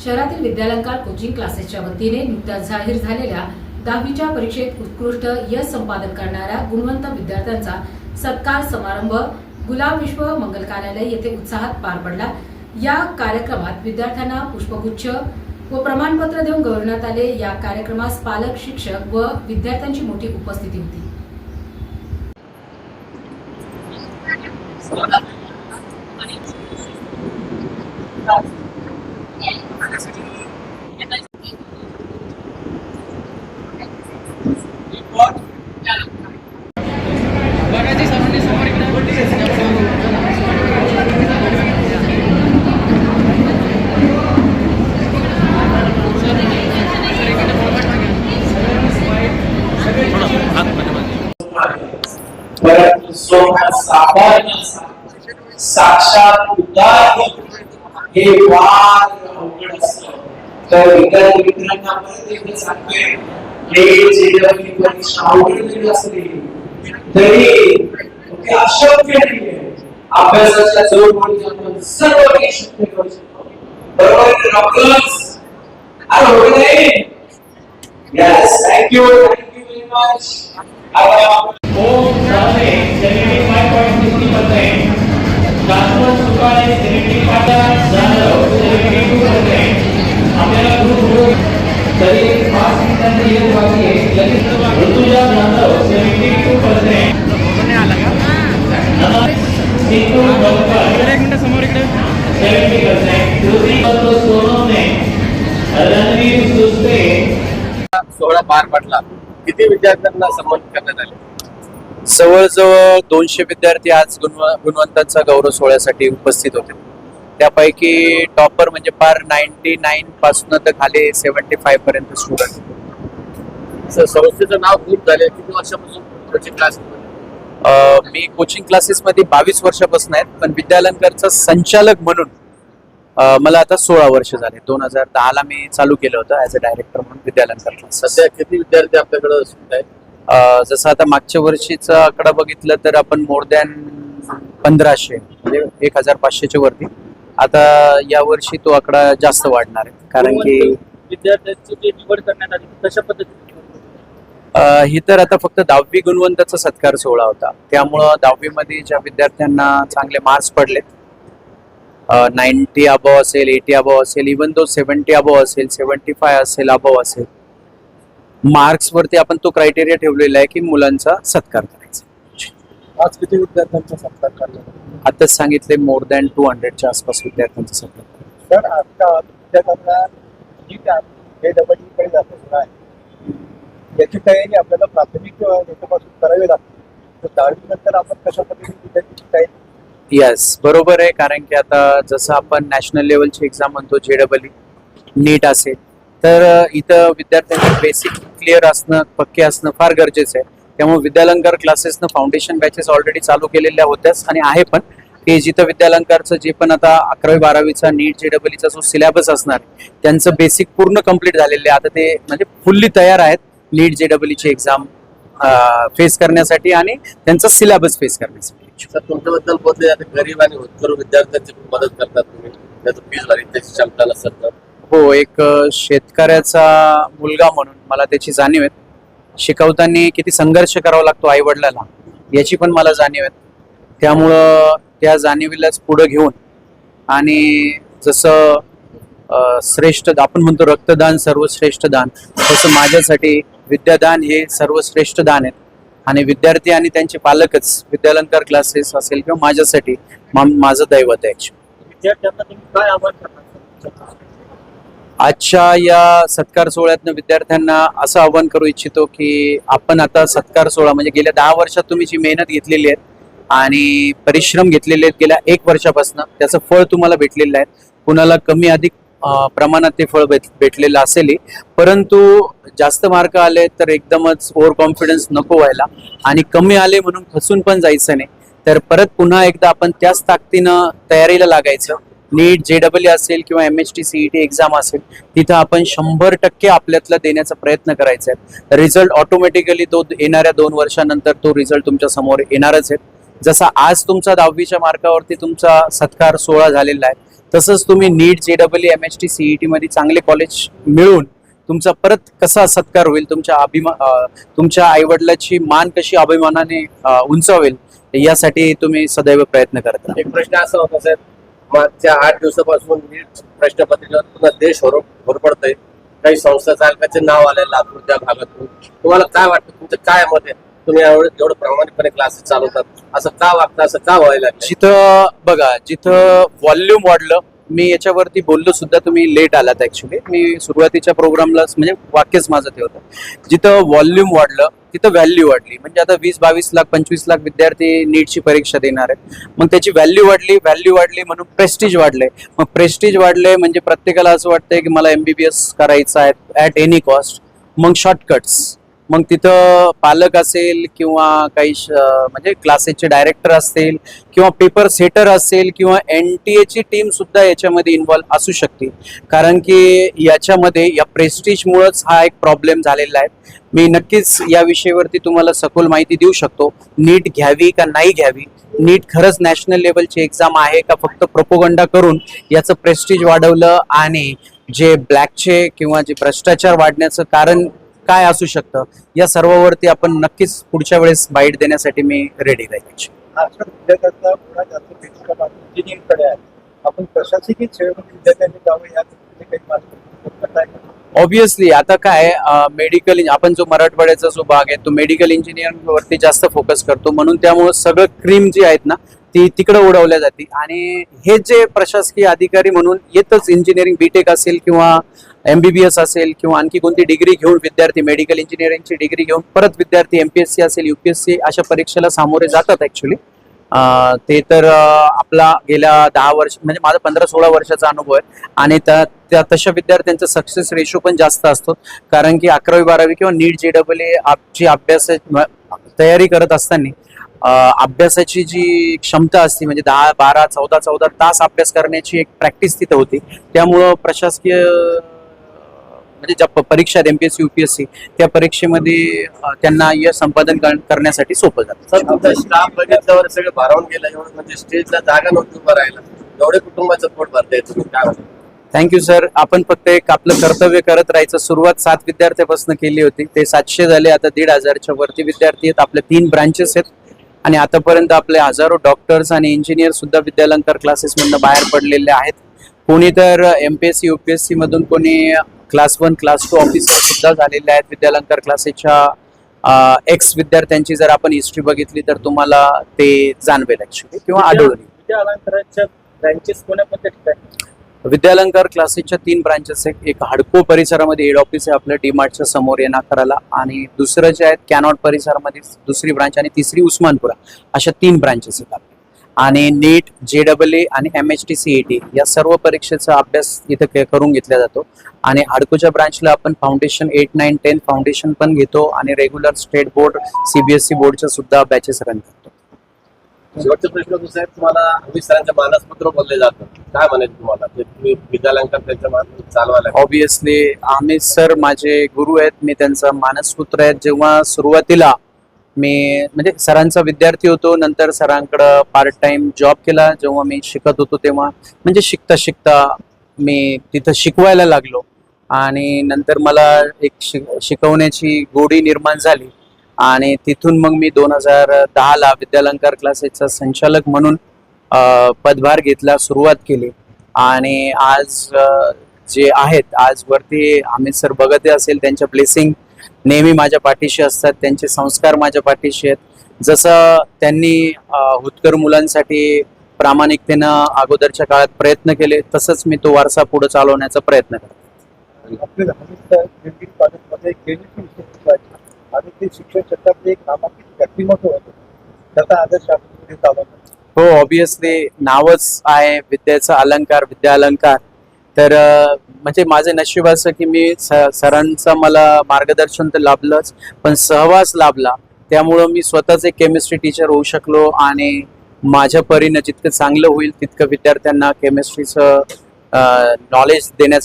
शहरातील विद्यालंकार कोचिंग क्लासेसच्या वतीने नुकत्याच जाहीर झालेल्या 10वीच्या परीक्षेत उत्कृष्ट यश संपादन करणाऱ्या गुणवंत विद्यार्थ्यांचा सत्कार समारंभ गुलाब विश्व मंगल कार्यालय येथे उत्साहात पार पडला। या कार्यक्रमात विद्यार्थ्यांना पुष्पगुच्छ व प्रमाणपत्र देऊन गौरवण्यात आले। या कार्यक्रमास पालक, शिक्षक व विद्यार्थ्यांची मोठी उपस्थिती होती। साक्षात उदार हे वार अवघड असतं। तर विद्यार्थी मित्रांना परत एकदा सांगतोय, हे जे परीक्षा अवघड असते तरी अशक्य नाहीये। अभ्यासाच्या जोरवर आपण सर्व काही शक्य करू शकतो। बरोबर डॉक्टर्स? आलो नाही? Yes, thank you very much. ओम शांती 75.50%, शाश्वत सुखाने 75% जाणव 72%, आपल्याला ग्रुप तरी 5 मिनिटांची येत बाकी आहे। लगेच ऋतुजा जाणव 72%, कोणी आला का? सिद्धू बंकर एक मिनिट समोर इकडे 70%, ज्योती सोनवणे, रणवीर सुस्ते 16 पार पडला। किती विद्यार्थ्यांना सन्मानित करण्यात आले? जवळजवळ 200 विद्यार्थी आज गुणवंतांचा गौरव सोहळ्यासाठी उपस्थित होते। त्यापैकी टॉपर म्हणजे पार 99 पासून तर खाली 75 पर्यंत स्टुडंट। संस्थेचं नाव खूप झाले। किती वर्षापासून कोचिंग क्लास? मी कोचिंग क्लासेस मध्ये 22 वर्षापासून आहेत, पण विद्यालंकारचा संचालक म्हणून मला आता 16 वर्ष झाले। 2010 मी चालू केलं होतं ऍज अ डायरेक्टर म्हणून विद्यालंकार क्लास। सध्या किती विद्यार्थी आपल्याकडे आहेत? जसं आता मागच्या वर्षीचा आकडा बघितलं तर आपण मोर दॅन 1500 म्हणजे 1500च्या वरती। आता या वर्षी तो आकडा जास्त वाढणार आहे, कारण की विद्यार्थ्यांची जी निवड करण्यात आली कशा पद्धतीने? ही तर आता फक्त 10वी गुणवंताचा सत्कार सोहळा होता, त्यामुळं 10वी मध्ये ज्या विद्यार्थ्यांना चांगले मार्क्स पडले 90 अबव असेल, 80 अबव असेल, इवन तो 70 अबव असेल, 75 असेल, अबव असेल, मार्क्स वरती आपण तो क्रायटेरिया ठेवलेला आहे की मुलांचा सत्कार करायचा। आज किती विद्यार्थ्यांचा सत्कार करण्यात आला? आताच सांगितले मोर दॅन 200च्या आसपास विद्यार्थ्यांचा सत्कार। सर, आता विद्यार्थ्यांना याची तयारी आपल्याला प्राथमिक याच्यापासून करावी लागते, तर 10वी नंतर आपण कशा पद्धतीने विद्यार्थ्यांची तयारी? यस, बरोबर आहे, कारण की आता जसं आपण नॅशनल लेवलची एक्झाम म्हणतो JEE, नीट असेल, तर इथं विद्यार्थ्यांचे बेसिक क्लिअर असणं, पक्के असणं फार गरजेचं आहे। त्यामुळे विद्यालंकार क्लासेसनं फाउंडेशन बॅचेस ऑलरेडी चालू केलेल्या होत्याच आणि आहे पण, की जिथं विद्यालंकारचं जे पण आता 11वी-12वीचा नीट JEEचा जो सिलेबस असणार आहे त्यांचं बेसिक पूर्ण कम्प्लीट झालेले आहे। आता ते म्हणजे फुल्ली तयार आहेत नीट JEEची एक्झाम फेस करण्यासाठी आणि त्यांचा सिलेबस फेस करण्यासाठी। सर, तुमच्याबद्दल बोलले आता गरीब आणि होतकरू विद्यार्थ्यांची खूप मदत करतात तुम्ही, त्याचं फीस भरण्याची त्याची क्षमता नसतं। हो, एक शेतकऱ्याचा मुलगा म्हणून मला त्याची जाणीव आहे। शिकवताना किती संघर्ष करावा लागतो आई वडिलांना याची पण मला जाणीव आहे। त्यामुळं त्या जाणीवीलाच पुढे घेऊन आणि जसं श्रेष्ठ आपण म्हणतो रक्तदान सर्वश्रेष्ठ दान, तसं माझ्यासाठी विद्यादान हे सर्वश्रेष्ठ दान आहेत आणि विद्यार्थी आणि त्यांचे पालकच विद्यालंकार क्लासेस असेल किंवा माझ्यासाठी माझं दैवत आहे। विद्यार्थ्यांना तुम्ही काय आवाहन करणार? आजच्या या सत्कार सोहळ्यातनं विद्यार्थ्यांना असं आवाहन करू इच्छितो की आपण आता सत्कार सोहळा म्हणजे गेल्या 10 वर्षात तुम्ही जी मेहनत घेतलेली आहे आणि परिश्रम घेतलेले आहेत गेल्या 1 वर्षापासून, त्याचं फळ तुम्हाला भेटलेलं आहे। कुणाला कमी अधिक प्रमाणात ते फळ भेटलेलं असेल, परंतु जास्त मार्क आले तर एकदमच ओव्हर कॉन्फिडन्स नको व्हायला आणि कमी आले म्हणून खचून पण जायचं नाही, तर परत पुन्हा एकदा आपण त्याच ताकदीनं तयारीला लागायचं। नीट JEE असेल किंवा MHT CET एक्झाम असेल, तिथं आपण 100% आपल्यातला देण्याचा प्रयत्न करायचा आहे। रिझल्ट ऑटोमॅटिकली तो येणाऱ्या 2 वर्षानंतर तो रिझल्ट तुमच्या समोर येणारच आहे। जसा आज तुमचा 10वीच्या मार्कावरती तुमचा सत्कार सोहळा झालेला आहे, तसंच तुम्ही नीट JEE MHT CET मध्ये चांगले कॉलेज मिळून तुमचा परत कसा सत्कार होईल, तुमच्या आईवडिलाची मान कशी अभिमानाने उंचावेल यासाठी तुम्ही सदैव प्रयत्न करत राहा. एक प्रश्न असा होता साहेब, मागच्या 8 दिवसापासून नीट प्रश्नपत्रिकेवर पुन्हा देश होरपडतंय. काही संस्था चालकाचे नाव आले लातूरच्या भागातून. तुम्हाला काय वाटतं, तुमचं काय मत आहे? तुम्ही एवढं प्रामाणिकपणे क्लासेस चालवतात, असं का वागतं, असं का व्हायला लागलं? जिथं व्हॉल्यूम वाढलं, मी याच्यावरती बोललो सुद्धा, तुम्ही लेट आलात ऍक्च्युली. मी सुरुवातीच्या प्रोग्रामला म्हणजे वाक्यच माझं ते होतं, जिथं व्हॉल्यूम वाढलं तिथं व्हॅल्यू वाढली. म्हणजे आता 20-22 लाख 25 लाख विद्यार्थी नीटची परीक्षा देणार आहेत, मग त्याची व्हॅल्यू वाढली म्हणून प्रेस्टिज वाढलंय. मग प्रेस्टिज वाढलंय म्हणजे प्रत्येकाला असं वाटतंय की मला MBBS करायचं आहे ॲट एनी कॉस्ट. मग शॉर्टकट्स, मग तिथं पालक असेल किंवा काही म्हणजे क्लासेसचे डायरेक्टर असतील किंवा पेपर सेटर असेल किंवा NTA ची टीम सुद्धा याच्यामध्ये इन्व्हॉल्व असू शकते. कारण की याच्यामध्ये या प्रेस्टिजमुळेच हा एक प्रॉब्लेम झालेला आहे. मी नक्कीच या विषयावरती तुम्हाला सखोल माहिती देऊ शकतो. नीट घ्यावी का नाही घ्यावी, नीट खरंच नॅशनल लेवलची एक्झाम आहे का फक्त प्रोपोगंडा करून याचं प्रेस्टिज वाढवलं आणि जे ब्लॅकचे किंवा जे भ्रष्टाचार वाढण्याचं कारण काय असू शकतं, या सर्वावरती आपण नक्कीच पुढच्या वेळेस बाईट देण्यासाठी मी रेडी राहील. आजकाल विद्यार्थ्यांचा गुन्हा जास्त पेक्षा इंजिनिअरिंगकडे आहे. आपण प्रशासकीय क्षेत्रामध्ये विद्यार्थ्यांनी जावं या दृष्टीने काही मार्ग करताय का? ऑब्विसली आता काय मेडिकल, आपण जो मराठवाड्याचा जो भाग आहे तो मेडिकल इंजिनिअरिंग वरती जास्त फोकस करतो, म्हणून त्यामुळे सगळं क्रीम जी आहेत ना ती तिकडे उडवल्या जाते. आणि हे जे प्रशासकीय अधिकारी म्हणून येतच इंजिनिअरिंग BTech असेल किंवा MBBS असेल किंवा आणखी कोणती डिग्री घेऊन विद्यार्थी मेडिकल इंजिनिअरिंगची डिग्री घेऊन परत विद्यार्थी MPSC असेल UPSC अशा परीक्षेला सामोरे जातात ऍक्च्युली. ते तर आपला गेल्या 10 वर्ष म्हणजे माझा 15-16 वर्षाचा अनुभव आहे. आणि त्या तशा विद्यार्थ्यांचा सक्सेस रेशो पण जास्त असतो, कारण की 11वी-12वी किंवा नीट JEE ची अभ्यास तयारी करत असताना अभ्यासाची जी क्षमता असते म्हणजे 10-12-14 तास अभ्यास करण्याची एक प्रॅक्टिस तिथं होती. त्यामुळं प्रशासकीय म्हणजे ज्या परीक्षा आहेत MPSC UPSC त्या परीक्षेमध्ये त्यांना यश संपादन करण्यासाठी सोपं जातं. सर, तुमचा स्टाफ बघितल्यावर सगळं भारावून गेलं. एवढं म्हणजे स्टेजला जागा नव्हती उभं राहायला. एवढे कुटुंबाचं पोट भरताय तुम्ही, काय म्हणता? Thank you sir. आपण फक्त एक आपलं कर्तव्य करत राहायचं. सुरुवात 7 विद्यार्थ्यापासून केली होती, ते 700 झाले, आता 1,500च्या वरती विद्यार्थी आहेत. आपले 3 ब्रांचेस आहेत आणि आतापर्यंत आपले हजारो डॉक्टर्स आणि इंजिनियर सुद्धा विद्यालंकार क्लासेस मधून बाहेर पडलेले आहेत. कोणी तर MPSC UPSC मधून कोणी क्लास 1 क्लास 2 ऑफिसर सुद्धा झालेले आहेत. विद्यालंकार क्लासेसच्या एक्स विद्यार्थ्यांची जर आपण हिस्ट्री बघितली तर तुम्हाला ते जाणवेल ऍक्च्युली किंवा आढळून. विद्यालंकाराच्या ब्रँचेस कोणत्या ठिकाणी? विद्यालंकार क्लासेसच्या 3 ब्रांचेस आहेत. एक हडको परिसरामध्ये हेड ऑफिस आहे आपलं DMartच्या समोर ये नाकाराला, आणि दुसरं जे आहेत कॅनॉट परिसरामध्ये दुसरी ब्रांच, आणि तिसरी उस्मानपुरा. अशा 3 ब्रांचेस आहेत. आणि नीट JEE आणि MHT CET या सर्व परीक्षेचा अभ्यास इथं करून घेतला जातो. आणि हडकोच्या ब्रांचला आपण फाउंडेशन 8, 9, 10 फाउंडेशन पण घेतो आणि रेग्युलर स्टेट बोर्ड CBSE बोर्डच्या सुद्धा बॅचेस रन करतो. शेवटचा प्रश्न तो साहेब, तुम्हाला अमित सरांच्या मानसपुत्र बोलले जातं, काय म्हणायचं तुम्हाला? ते तुम्ही विद्यालंकार त्यांच्या मार्फत चालवायला? ऑब्विसली अमित सर माझे गुरु आहेत, मी त्यांचा मानसपुत्र आहेत. जेव्हा सुरुवातीला मी म्हणजे सरांचा विद्यार्थी होतो, नंतर सरांकडं पार्ट टाइम जॉब केला. जेव्हा मी शिकत होतो तेव्हा म्हणजे शिकता शिकता मी तिथं शिकवायला लागलो आणि नंतर मला एक शिकवण्याची गोडी निर्माण झाली. आणि तिथून मग मी 2010ला विद्यालंकार क्लासेसचा संचालक म्हणून पदभार घेतला, सुरुवात केली. आणि आज जे आहेत, आज वरती अमित सर बघत असेल, त्यांच्या ब्लेसिंग नेहमी माझ्या पाठीशी असतात, त्यांचे संस्कार माझ्या पाठीशी आहेत. जसं त्यांनी हुतकर मुलांसाठी प्रामाणिकतेनं अगोदरच्या काळात प्रयत्न केले, तसंच मी तो वारसा पुढे चालवण्याचा प्रयत्न करतो. आपल्याला कॉलेजमध्ये गेली आणि ते शिक्षण क्षेत्रातले एक नामांकित व्यक्तिमत्व होतं, त्याचा आदर्श आपण पुढे चालवतो. हो, ऑब्विसली नावच आहे विद्याचा अलंकार, विद्यालंकार. तर म्हणजे माझं नशीब असं की मी सरांचं मला मार्गदर्शन तर लाभलंच, पण सहवास लाभला. त्यामुळं मी स्वतःच एक केमिस्ट्री टीचर होऊ शकलो आणि माझ्या परीनं जितकं चांगलं होईल तितकं विद्यार्थ्यांना केमिस्ट्रीचं नॉलेज देण्याचा